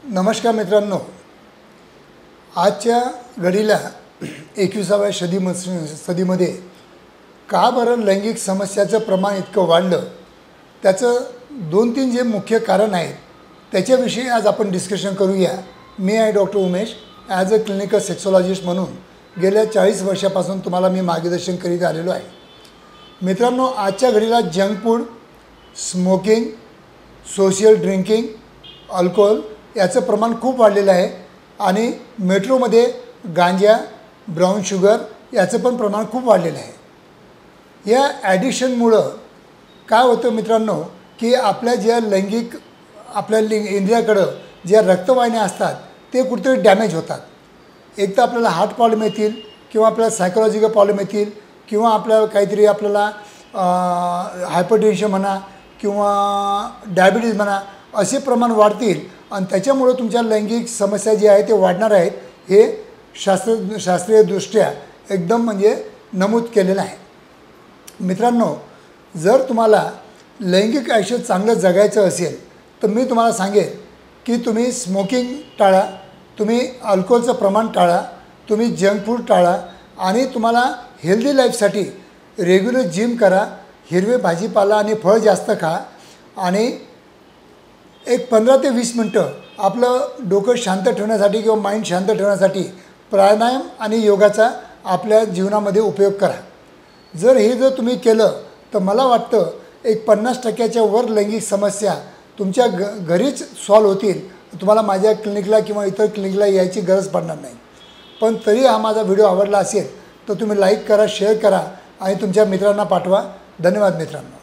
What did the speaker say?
नमस्कार मित्रांनो, आजच्या घडीला 21व्या सदीमध्ये का बरं लैंगिक समस्याचं प्रमाण इतकं वाढलं, त्याचं 2-3 जे मुख्य कारण आहेत त्याच्याविषयी आज आपण डिस्कशन करूया। मी आहे doctor Umesh, as a clinical sexologist म्हणून गेल्या 40 वर्षापासून तुम्हाला मी मार्गदर्शन करीत आलेलो आहे। मित्रांनो, आजच्या घडीला junk food, smoking, social drinking, alcohol याचं प्रमाण खूप वाढलेलं आहे आणि मेट्रोमध्ये गांजा, ब्राऊन शुगर याचं पण प्रमाण खूप वाढलेलं आहे। या ॲडिक्शनमुळं काय होतं मित्रांनो, की आपल्या ज्या लैंगिक इंद्रियाकडं ज्या रक्तवाहिन्या असतात ते कुठेतरी डॅमेज होतात। एक तर आपल्याला हार्ट प्रॉब्लेम येतील किंवा आपल्याला सायकोलॉजिकल प्रॉब्लेम येतील किंवा आपल्याला काहीतरी आपल्याला हायपरटेन्शन म्हणा किंवा डायबिटीज म्हणा असे प्रमाण वाढतील आणि त्याच्यामुळे तुमच्या लैंगिक समस्या जी आहे ते वाढणार आहेत। हे शास्त्रीयदृष्ट्या एकदम म्हणजे नमूद केलेलं आहे। मित्रांनो, जर तुम्हाला लैंगिक आयुष्य चांगलं जगायचं असेल तर मी तुम्हाला सांगेन की तुम्ही स्मोकिंग टाळा, तुम्ही अल्कोहोलचं प्रमाण टाळा, तुम्ही जंक फूड टाळा आणि तुम्हाला हेल्दी लाईफसाठी रेग्युलर जिम करा, हिरवे भाजीपाला आणि फळ जास्त खा आणि एक 15 ते 20 मिनटं आपलं डोकं शांत ठेवण्यासाठी किंवा माइंड शांत ठेवण्यासाठी प्राणायाम आणि योगाचा आपल्या जीवनामध्ये उपयोग करा। जर तुम्ही केलं तर मला वाटतं एक 50% वर लैंगिक समस्या तुमच्या घरीच सॉल्व होतील। तुम्हाला माझ्या क्लिनिकला किंवा इतर क्लिनिकला यायची गरज पडणार नाही। पण तरी हा माझा व्हिडिओ आवडला असेल तर तुम्ही लाईक करा, शेअर करा आणि तुमच्या मित्रांना पाठवा। धन्यवाद मित्रांनो।